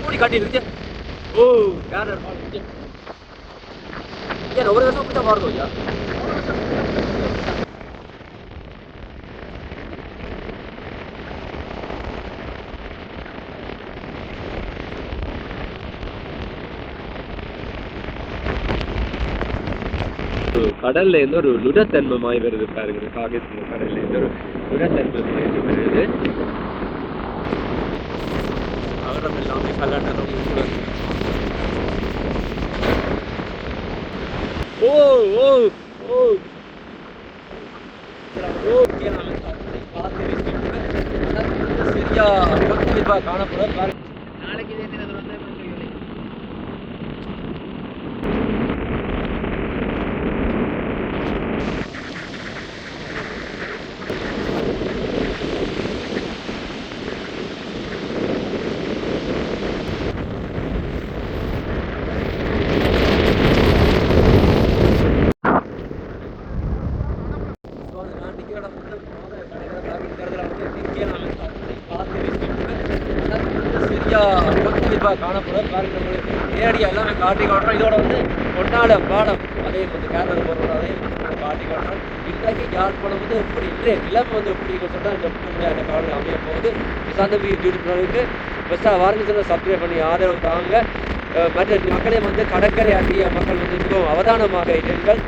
மூடி காட்டிருக்கு. ஓ யார் ஏன் ஒரு வருஷம் அப்படிதான் மாறுதோ ஐயா? கடல்ல இருந்து ஒரு லுடத்தன்மை மாய் வருது பாருங்க. காகத்துல கடல்ல இருந்து ஒரு லுடத்தன்மை மாய் வருது. அகரம் எல்லாமே கல்லாட்டம். ஓ ஓ ஓ சரியா பக்திப்பா காணப்பட பாருங்க. நாளைக்கு காணப்பட பாருங்க. நேரடியாக எல்லாமே காட்டி காட்டுறோம். இதோட வந்து பொன்னாட பாலம் அதையும் வந்து கேரளா போடுறோம். அதையும் காட்டி காட்டுறோம். இன்றைக்கு யாழ்ப்பாணம் வந்து எப்படி இன்றைய நிலைமை வந்து எப்படி சொன்னால் இந்த காலம் அமைய போகுது. சார்ந்த யூடியூப்களுக்கு பெஸ்ட்டாக வாரங்க சொல்ல சப்ஸ்கிரைப் பண்ணி ஆதரவு தாங்க. மற்ற மக்களை வந்து கடற்கரை ஆகிய மக்கள் வந்து மிகவும் அவதானமாக இருங்கள்.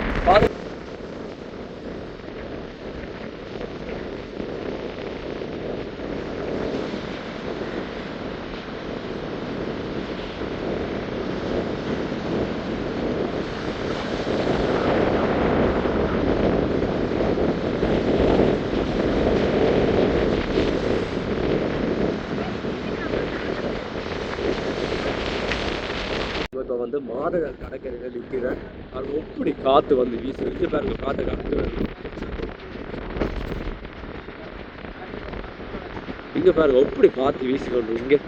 இப்போ வந்து மாதகள் கடற்கரையில் நிற்கிறேன். அது எப்படி காற்று வந்து வீசு இங்கே பாருங்க. காற்று காற்று இங்கே பாருங்க எப்படி காற்று வீசி கொண்டு இங்கே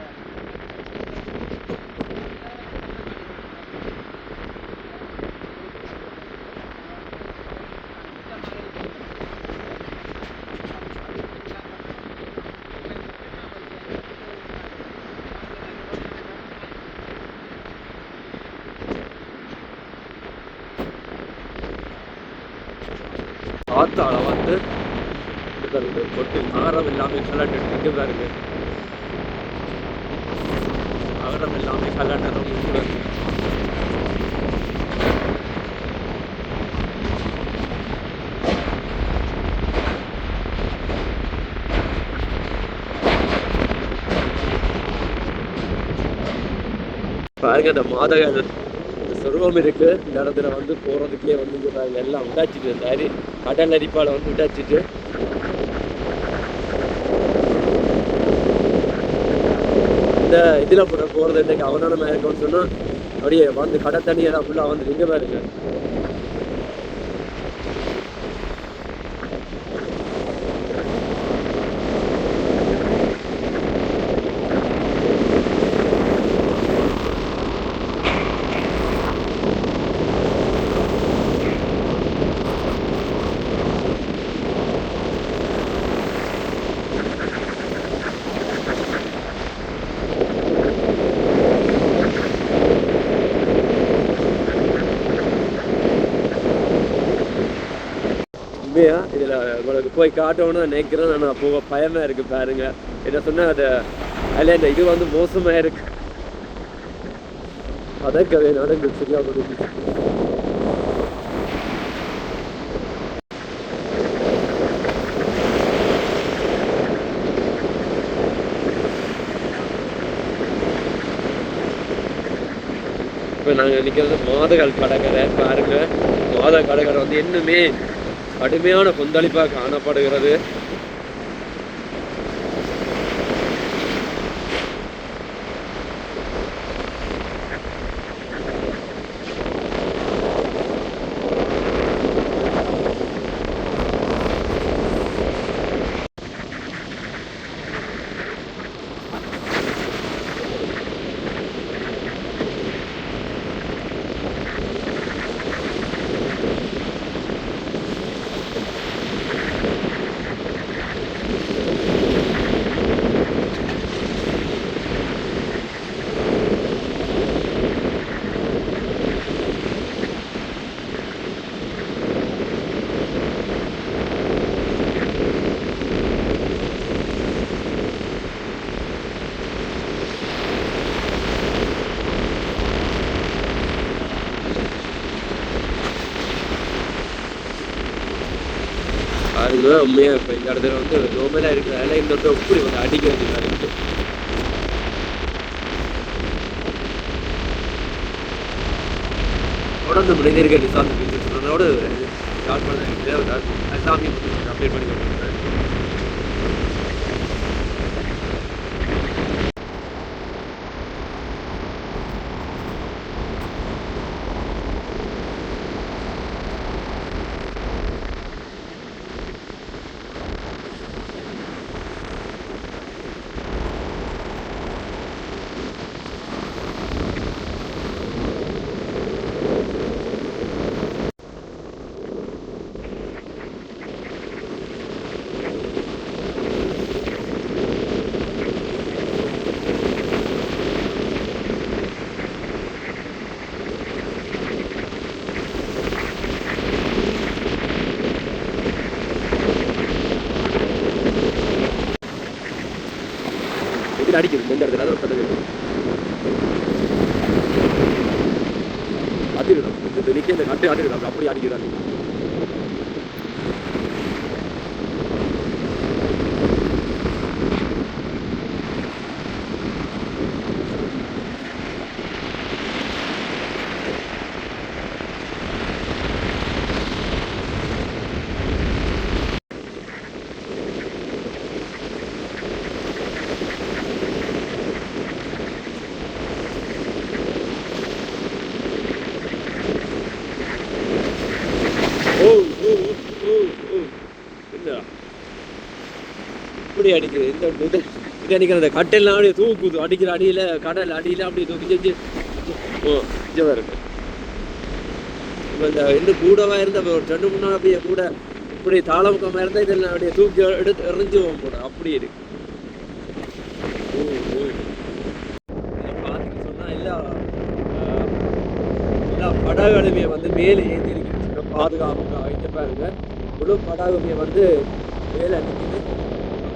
காத்தால வந்து கொட்டு அகரம் எல்லாமே கல்லாட்டு இங்கே பாருங்க. அகரம் எல்லாமே கல்லாட்டம் கூட பாருங்க. இந்த மாதகள் சொருவம் இருக்கு. இந்த இடத்துல வந்து போறதுக்கே வந்து பாருங்க எல்லாம் விட்டாச்சிட்டு இருந்தாரு. கடல் அரிப்பால வந்து விட்டாச்சிட்டு இந்த இதுல போறது இன்னைக்கு அவதானமா இருக்கும்னு சொன்னா அப்படியே வந்து கடை தண்ணி எல்லாம் ஃபுல்லா வந்து இங்க பாருங்க. இதுல உங்களுக்கு போய் காட்டணும்னு நினைக்கிறேன். நான் போக பயமா இருக்கு பாருங்க. என்ன சொன்னா அது அதில் இந்த இது வந்து மோசமா இருக்கு. அதற்கவே நடந்து சரியா கொடுக்கு. இப்போ நாங்கள் நிற்கிறது மாதகள் கடற்கரை பாருங்க. மாத கடற்கரை வந்து இன்னுமே கடுமையான கொந்தளிப்பாக காணப்படுகிறது. பாருங்க உண்மையா இப்போ இந்த இடத்துல வந்து நோமலாக இருக்கிறதால இந்த இடத்துல எப்படி வந்து அடிக்கிறது இருக்கு. தொடர்ந்து மனிதர்கள் சார்ந்து சொன்னதோடு யாழ்ப்பாணம் எல்லாமே அப்டேட் பண்ணி கொண்டிருக்கிறேன். அடிக்குது இந்த இடத்துல அதை அதிர்டம் இந்த நிக்க இந்த கட்டு அடிக்கிறாங்க அப்படி அடிக்கிறாங்க. இப்படி அடிக்குது இந்த இது அடிக்கிற அந்த கட்டெல்லாம் அப்படியே தூக்குது அடிக்கிற அடியில் கடல் அடியில் அப்படியே தூக்கி செஞ்சு இதாக இருக்கு. இப்போ இந்த கூடவா இருந்த ஒரு 2-3 நாள் அப்படியே கூட இப்படி தாளமுக்கமாக இருந்தால் இதெல்லாம் அப்படியே தூக்கி எடுத்து எறிஞ்சுவோம் கூட அப்படி இருக்கு. பார்த்துட்டு சொன்னால் எல்லா படகுகளுமே வந்து மேலே ஏற்றி இருக்குது பாதுகாப்புக்காக வைக்க பாருங்க. முழு படகுமே வந்து மேலே நிற்குது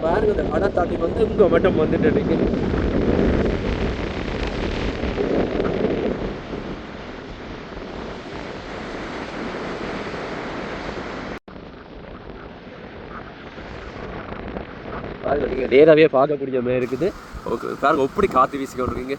பாருங்க. இந்த கடை தாண்டி வந்து இங்கே மட்டும் வந்துட்டு நிற்குது. பாருங்க நீங்க நேராவே பார்க்கக்கூடிய மாதிரி இருக்குது. ஓகே பாருங்க எப்படி காற்று வீசி கொண்டிருக்கீங்க.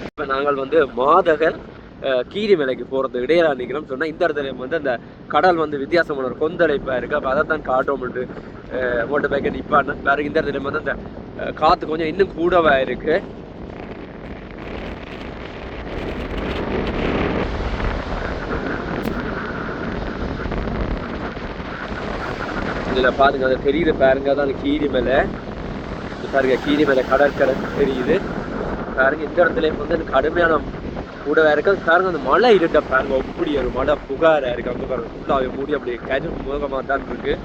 இப்போ நாங்கள் வந்து மாதகர் கீரிமலைக்கு போகிறது இடையில நிற்கிறோம் சொன்னால் இந்த இடத்துல வந்து அந்த கடல் வந்து வித்தியாசமான ஒரு கொந்தளிப்பாக இருக்குது. அப்போ அதை தான் காட்டுறோம் மோட்டர் பைக்கை நிற்பான்னு வேறு. இந்த இடத்துல வந்து அந்த காற்று கொஞ்சம் இன்னும் கூடவாக இருக்குது. இதில் பாருங்க அதை தெரியுது பாருங்க. அதான் அந்த கீரிமலை பாருங்க. கீரிமலை கடற்கரை தெரியுது பாருங்க. இந்த இடத்துல வந்து கடுமையான கூடவா இருக்கு பாருங்க. அந்த மழை இருட்ட பாருங்க அப்படி ஒரு மழை புகாரா இருக்கு. அங்கே பாருங்க ஃபுல்லாகவே மூடி அப்படி கரு முகமாக தான் இருக்கு.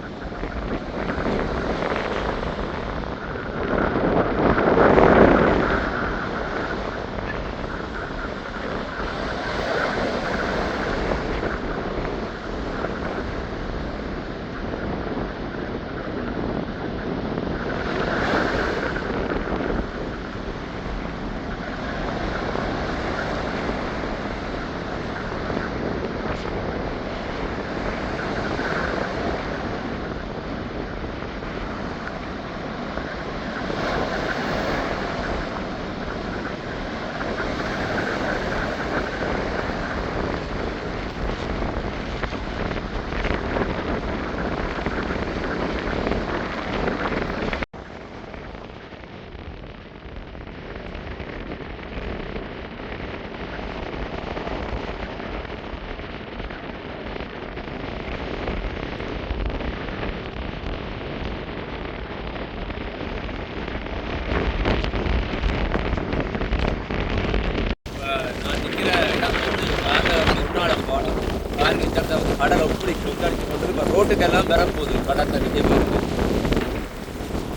ரோட்டுக்கெல்லாம் பெறப்போகுது கடற்கரை இங்கே போகுது.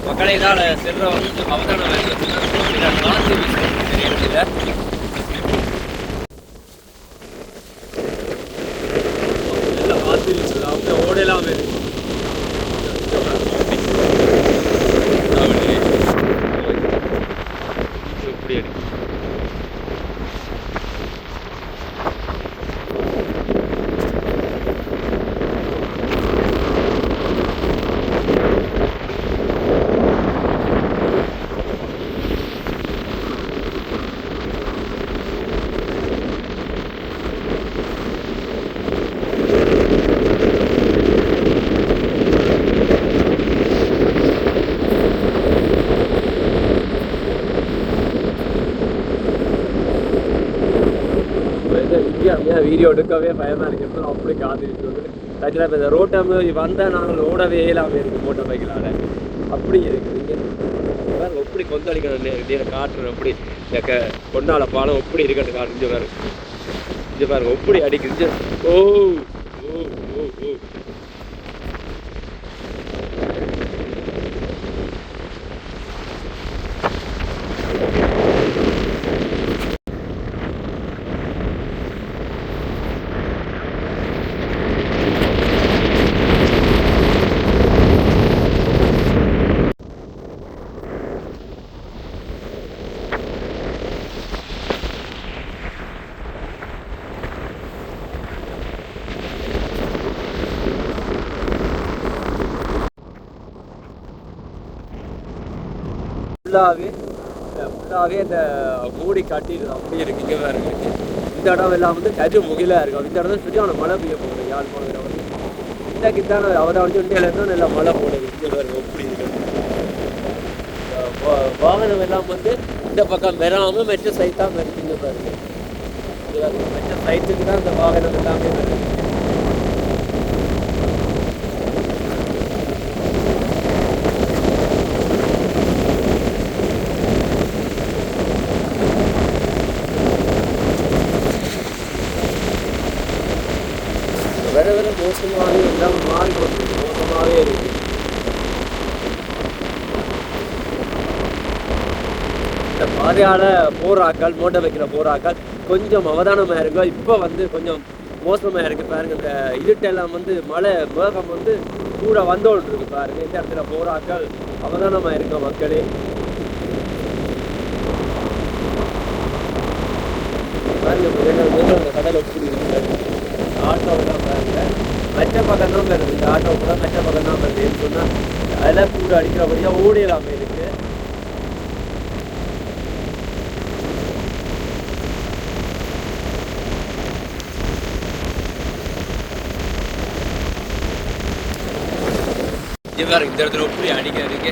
மக்களை தான் செல்ற வந்து அவதானம் காற்று தெரியறதில்ல. காற்று வீசுது அவங்க ஓடலாம் இருக்கு. இப்படி இருக்கு. வீடியோ எடுக்கவே பயமாக இருக்கிறது அப்படி காத்திருக்கு ஆக்சுவலாக இப்போ இந்த ரோட்டம் வந்தால் நாங்கள் ஓடவே இல்லாமல் இருக்குது மோட்டர் பைக்கில் அப்படி இருக்குது. இங்கே எப்படி கொந்தளிக்கணும் காட்டுறேன் எப்படி கொண்டாட பாலம் எப்படி இருக்குன்னு காட்டு. இங்கே பாருங்க எப்படி அடிக்குது. ஓ ஓ ஓ ஓ ஃபுல்லாகவே இந்த மூடி காட்டிடுது அப்படி இருக்கு. இங்கே வேறு இருக்கு. இந்த இடம் எல்லாம் வந்து கஜு முகிலாக இருக்கும். இந்த இடத்துல சரியான மழை பெய்ய போகுது. யாழ்ப்பாணம் வந்து இன்றைக்கு தான் அவரை இந்தியாவிலேருந்து நல்லா மழை போடுது. இங்கே வேறு எப்படி இருக்கு. வாகனம் எல்லாம் வந்து இந்த பக்கம் வராமல் மெச்ச சைட்டாக வருது. இங்கே பாருங்க மெச்ச சைட்டுக்கு தான் இந்த வாகனம் எல்லாமே வருது. வேற வேற மோசமாகவே எல்லாம் மாறிக்கொண்டு மோசமாகவே இருக்கு. இந்த பாதையால் போராக்கள் மோட்டை வைக்கிற போராக்கள் கொஞ்சம் அவதானமாக இருக்கும். இப்போ வந்து கொஞ்சம் மோசமாக இருக்குது பாருங்க. இந்த இருட்டெல்லாம் வந்து மழை மேகம் வந்து கூட வந்தோடு இருக்கு பாருங்க. இந்த இடத்துல போராக்கள் அவதானமாக இருக்க மக்களே. பாருங்க கடல் எப்படி இருக்கு. ஆட்டோவெல்லாம் பாருங்க மெச்ச பக்கம் தான் வருது. இந்த ஆட்டோ கூட மெச்ச பக்கம் தான் வருதுன்னு சொன்னால் அதெல்லாம் கூட அடிக்கிறபடியாக ஓடியலாமே இருக்கு. பாருங்க இந்த இடத்துல எப்படி அடிக்கிறதுக்கு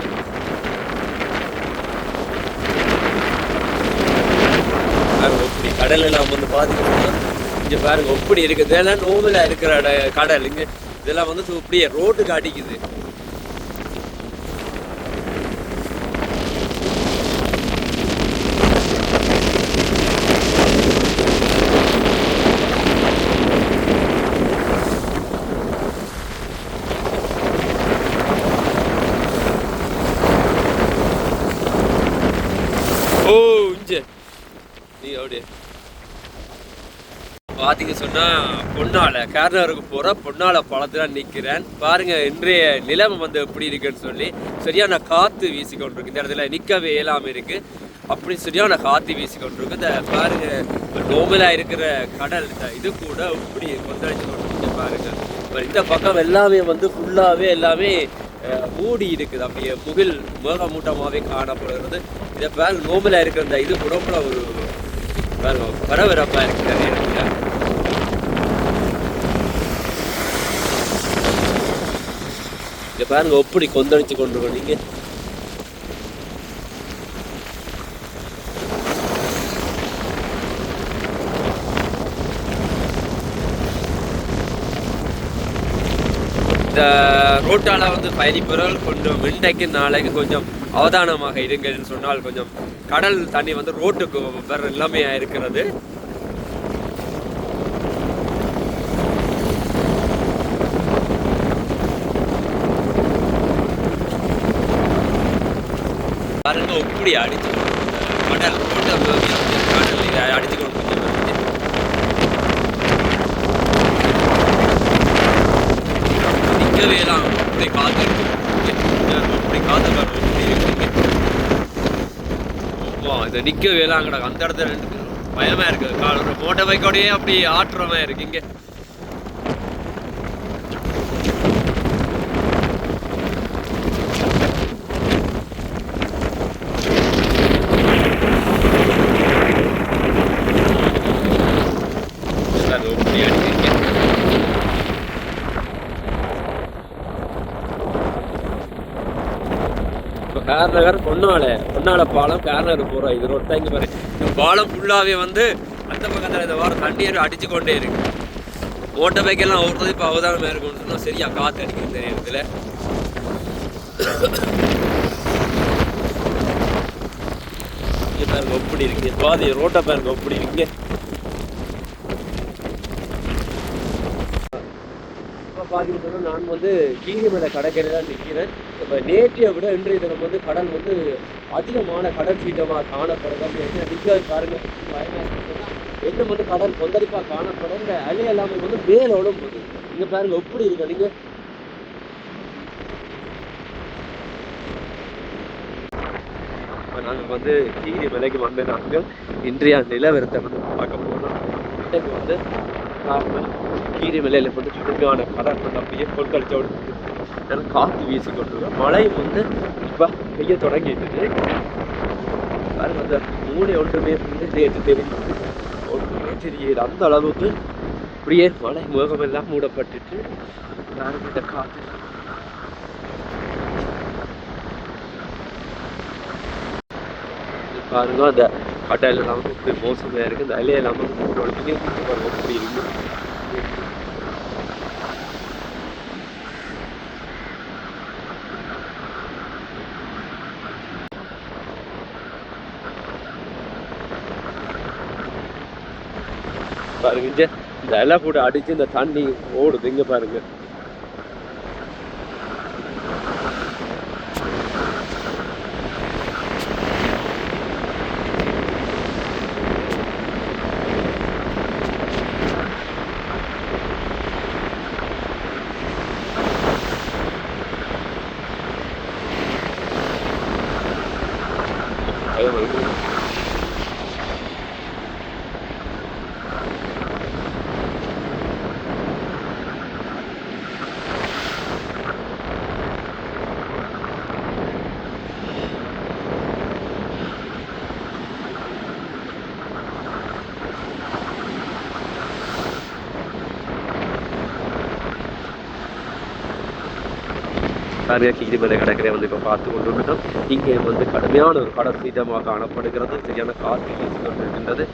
எப்படி கடல் எல்லாம் வந்து பாதிக்கணும். இங்கே பாருங்க எப்படி இருக்குது. இதெல்லாம் நோவலாக இருக்கிற கடல் இங்கே இதெல்லாம் வந்து இப்படியே ரோட்டுக்கு அடிக்குது. ஓ இஞ்சே நீ அப்படியே பார்த்தீங்க சொன்னால் பொன்னாலை கேரளாவுக்கு போகிற பொன்னாலை பழத்தில் நிற்கிறேன். பாருங்கள் இன்றைய நிலைமை வந்து எப்படி இருக்குன்னு சொல்லி சரியான காற்று வீசி கொண்டிருக்கு. இந்த இடத்துல நிற்கவே இயலாமல் இருக்குது. அப்படி சரியான காற்று வீசி கொண்டிருக்கு. இந்த பாருங்கள் நோமலாக இருக்கிற கடல் இது கூட இப்படி கொந்தளிச்சு கொண்டிருக்கு. பாருங்கள் இந்த பக்கம் எல்லாமே வந்து ஃபுல்லாகவே எல்லாமே மூடி இருக்குது. அப்படியே முகில் மேகமூட்டமாகவே காணப்படுகிறது. இதை பாருங்க நோமலாக இருக்கிற இந்த இது கூட ஒரு பாருங்க பரபரப்பாக இருக்குது நிறைய இடத்துல. இங்க பாருங்க எப்படி கொந்தளிச்சு கொண்டிருக்கோம். நீங்க இந்த ரோட்டால வந்து பயணிப்பவர்கள் கொஞ்சம் இன்றைக்கு நாளைக்கு கொஞ்சம் அவதானமாக இருங்கன்னு சொன்னால் கொஞ்சம் கடல் தண்ணி வந்து ரோட்டுக்கு வர எல்லாமே இருக்கிறது. எப்படி அடிச்சு கடல் கடல் அடிச்சு கொண்டு நிற்கவே எல்லாம் இப்படி காத்து இப்படி காத்து இதை நிற்கவே எல்லாம் கிடக்கு அந்த இடத்துல ரெண்டு பயமா இருக்குது மோட்டர் பைக்கோடையே அப்படி ஆட்டுறமா இருக்கு இங்க கார்நகர் பொன்னால பாலம் கார்நகர் போகிறோம். இது ரோட் தான் இங்கே பாரு. இந்த பாலம் ஃபுல்லாகவே வந்து அந்த பக்கத்தில் இந்த வாரம் தண்ணீர் அடிச்சு கொண்டே இருக்கு. மோட்டர் பைக்கெல்லாம் ஓட்டுறது இப்போ அவதானமாக இருக்கும்னு சொன்னால் சரியா காற்று அடிக்குது இந்த நேரத்தில். இங்கே பாருங்க எப்படி இருக்கு பாதி ரோட்டை பாருங்க எப்படி இருக்கு. பார்த்தீங்கன்னா நான் வந்து கீரிமலை கடற்கரையில் தான் நிற்கிறேன். இப்போ நேற்றைய விட இன்றைய தினம் வந்து கடல் வந்து அதிகமான கடல் சீட்டமாக காணப்படுது. நிற்க பாருங்க என்ன வந்து கடல் கொந்தளிப்பாக காணப்படும். இந்த அலை எல்லாமே வந்து மேலோடும் போகுது. இங்கே பாருங்க எப்படி இருக்கு நீங்க நாங்கள் வந்து கீரிமலைக்கு வந்து நாங்கள் இன்றைய நிலவரத்தை வந்து பார்க்க போகிறோம். இன்னைக்கு வந்து கீரிமலையில் வந்து சுடுகான கடல் வந்து அப்படியே கொள்கழிச்சோடு காற்று வீசி கொண்டு மழை வந்து இப்போ பெய்ய தொடங்கிட்டு பாருங்க. அந்த மூளை ஒன்றுமே வந்து நேற்று தெரிஞ்சு ஒன்றுமே தெரியல. அந்த அளவுக்கு அப்படியே மழை முகமெல்லாம் மூடப்பட்டுட்டு பாருங்க இந்த காற்று பாருங்க. அந்த கடல் எல்லாம் வந்து இப்படி மோசமாக இருக்குது. இந்த அலையெல்லாம் வந்து பாருங்க எப்படி இருக்கு. பாருங்க இந்த இலை கூட அடிச்சு இந்த தண்ணி ஓடுது. இங்க பாருங்க கீரிமலை கடற்கரை வந்து இப்போ பார்த்து கொண்டு வந்துட்டோம். இங்கே வந்து கடுமையான ஒரு கடல் சீற்றமாக காணப்படுகிறது. சரியான காற்று வீசி கொண்டிருக்கின்றது.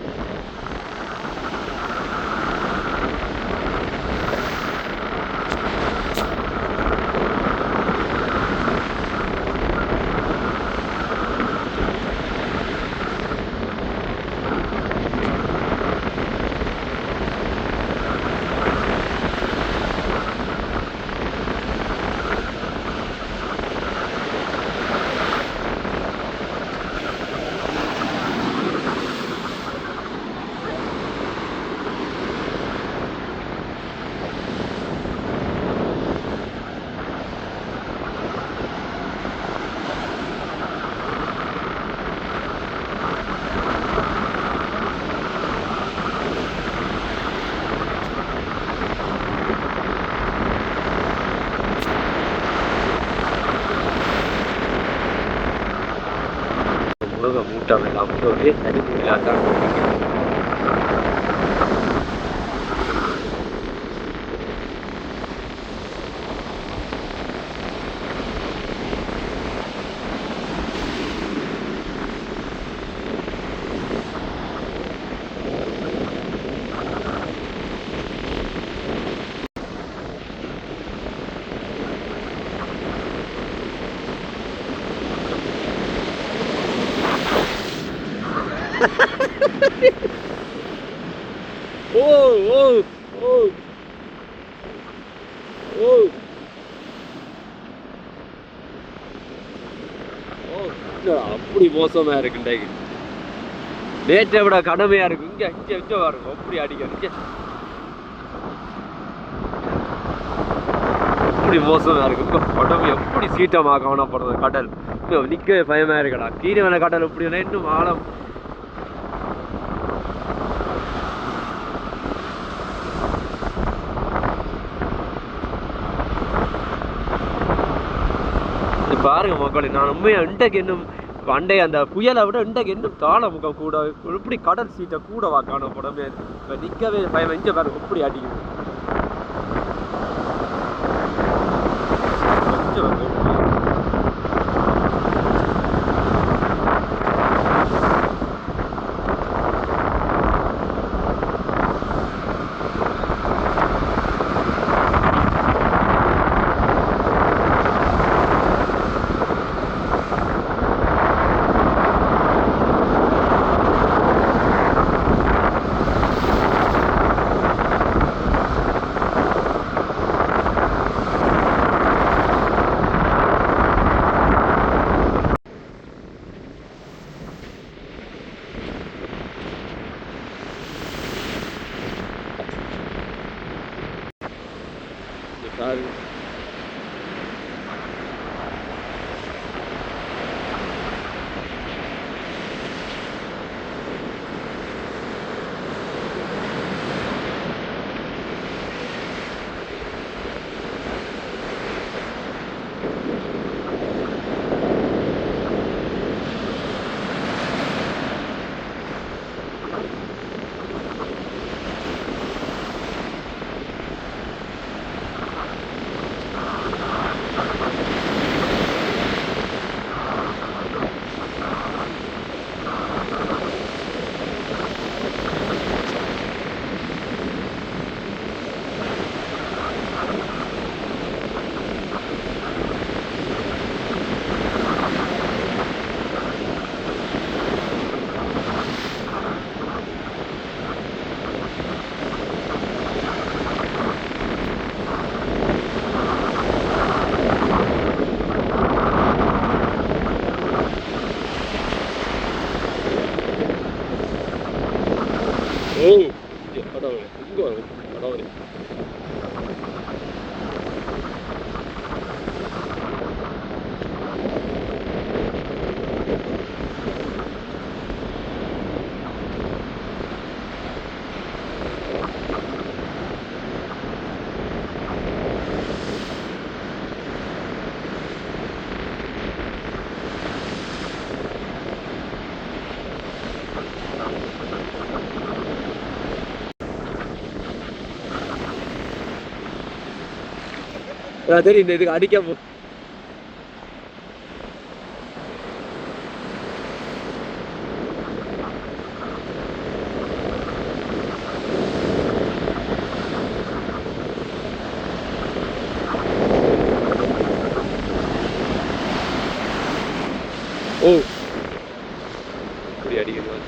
மூட்டாமெல்லாம் ஒரே தனிமையிலாக தான் oh, oh, oh, oh. அப்படி மோசமா இருக்கு இன்றைக்கு. நேற்றை விட கடுமையா இருக்கு. இங்க இங்க இங்க பாருங்க அப்படி அடிக்க அப்படி மோசமா இருக்கு. உடம்பு எப்படி சீட்டமாக காணப்படுறது கடல் நிக்க பயமா இருக்கடா. கீழே வேலை கடல் எப்படி இன்னும் ஆழம். பாருங்க மக்களே, நான் உண்மையா இன்றைக்கு இன்னும் பண்டை அந்த புயலை விட இன்றைக்கு இன்னும் தாழ முகம் கூட எப்படி கடல் சீட்டை கூடவா காணப்படமே. இப்போ நிற்கவே பயம். இங்கே பாருங்க எப்படி அடிக்குது. தெரியும் இந்த இதுக்கு அடிக்க இப்படி அடிக்கிறது.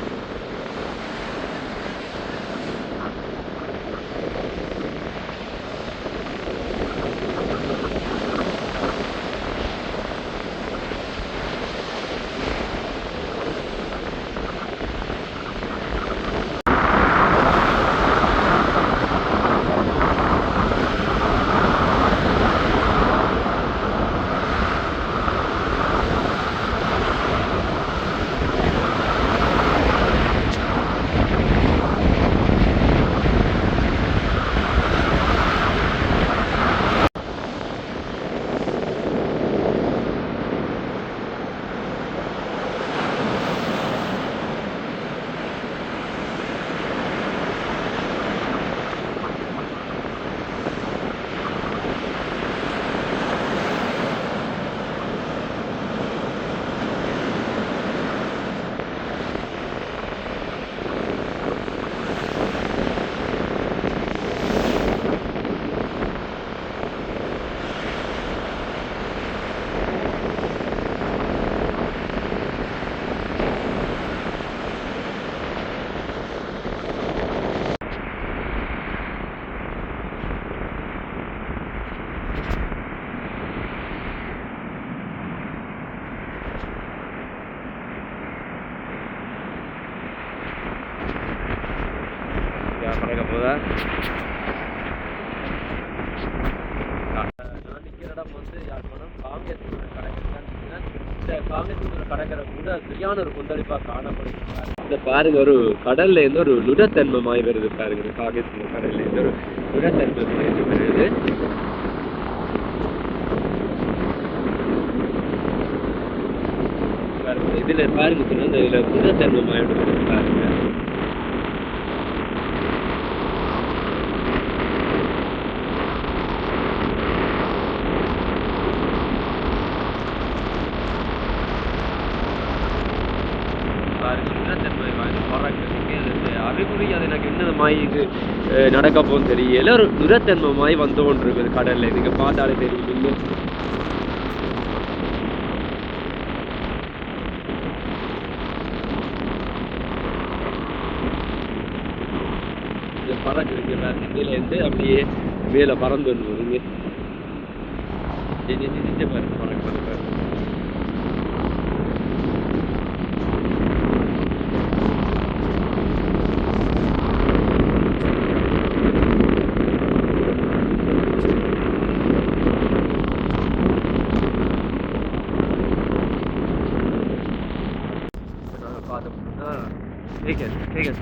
பறக்க போதா. நான் நிற்கிற இடம் வந்து யாழ்ப்பாணம் காங்கேயத்தூர் கடற்கரை தான் நிற்கிறேன். இந்த காங்கேயத்தூர் கடற்கரை கூட சரியான ஒரு கொந்தளிப்பாக காணப்படுது. இந்த பாருங்க ஒரு கடல்ல இருந்து ஒரு நுடத்தன்மமாய் வருது பாருங்க. காங்கேயத்தூர் கடல்ல இருந்து ஒரு நுடத்தன்மமாய் வருது. இதுல பாருங்க சொன்ன இதுல நுடத்தன்மமாய் வருது பாருங்க. அறிகுறி அது எனக்கு என்னமாய் இது நடக்க போகும் தெரியல. ஒரு நுரத்தன்மமாய் வந்து கொண்டு இருக்குது கடல்ல. நீங்க பார்த்தாலே தெரியும். பறக்குறீங்க கீழே இருந்து அப்படியே மேல பறந்து வந்துருங்க. பாருங்க பறக்க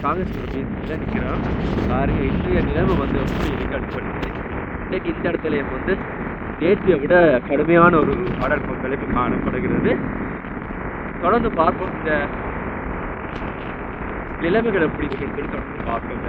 காங்கிரஸ் நிற்கிறோம் பாருங்க. இன்றைய நிலைமை வந்து எப்படி இருக்கு. இன்னைக்கு இந்த இடத்துல வந்து நேற்றையை விட கடுமையான ஒரு கடல் கொந்தளிப்பு காணப்படுகிறது. தொடர்ந்து பார்ப்போம் இந்த நிலைமைகள் எப்படி இருக்குன்னு தொடர்ந்து பார்ப்போம்.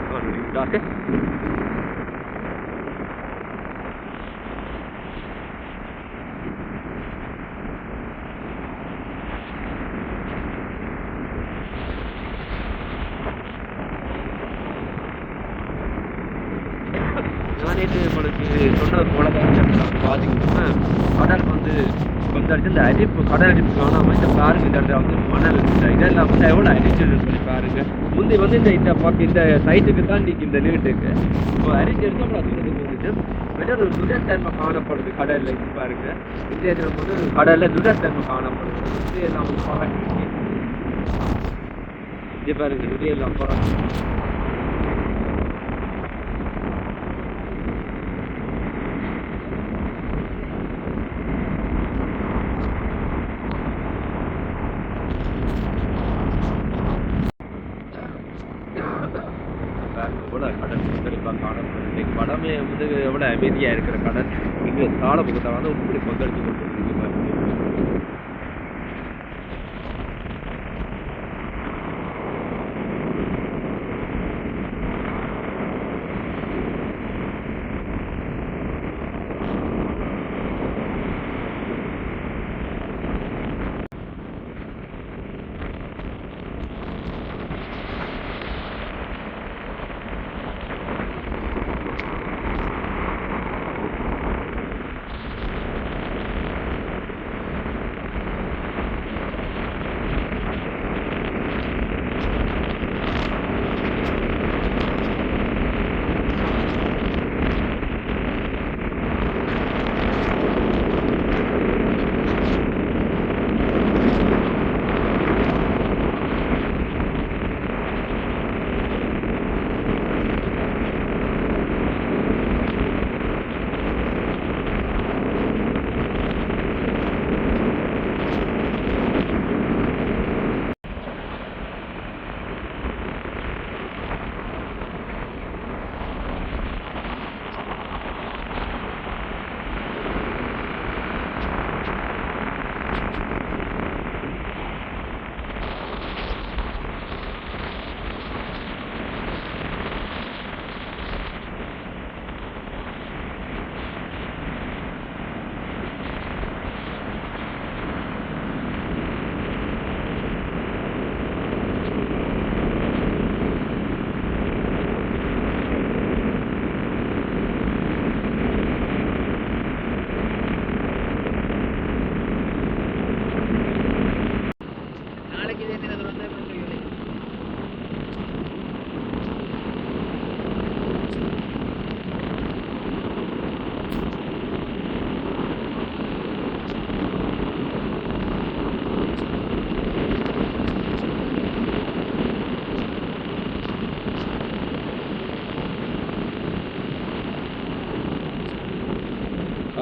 நேற்று உங்களுக்கு சொன்னது போல பார்த்தீங்கன்னா கடல் வந்து கொந்தளிச்சு இந்த அரிப்பு கடல் அரிப்பு காணாமல் இந்த பாருங்க இந்த இடத்துல வந்து மணல் இதெல்லாம் வந்து எவ்வளோ அரிச்சிருன்னு சொல்லி பாருங்க. முந்தி வந்து இந்த சைட்டுக்கு தான் இன்னைக்கு இந்த நீட்டுக்கு இப்போ அரிச்சு எடுத்து அவ்வளோ தூரத்துக்கு வந்துட்டு வெளியே ஒரு நுடத்தன்மை காணப்படுது கடல்ல. பாருங்க இந்த இதில் வந்து கடல்ல நுடத்தன்மை காணப்படுது. இதெல்லாம் வந்து பறக்கு இது பாருங்க இதெல்லாம் பறக்கு. கடல் கொந்தளிப்பாக காணப்படுது. படமே வந்து எவ்வளோ அமைதியாக இருக்கிற கடல் இங்கே தாளமுகத்தை வந்து இப்படி கொந்தளிச்சு கொண்டு பாருங்க.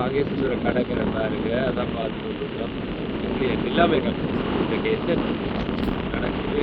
நாகேஸ்வர கடற்கரை பாருங்க, அதான் பார்த்துட்டு வந்துருக்கோம். நிலைமைகள் இன்றைக்கு என்ன நடக்குது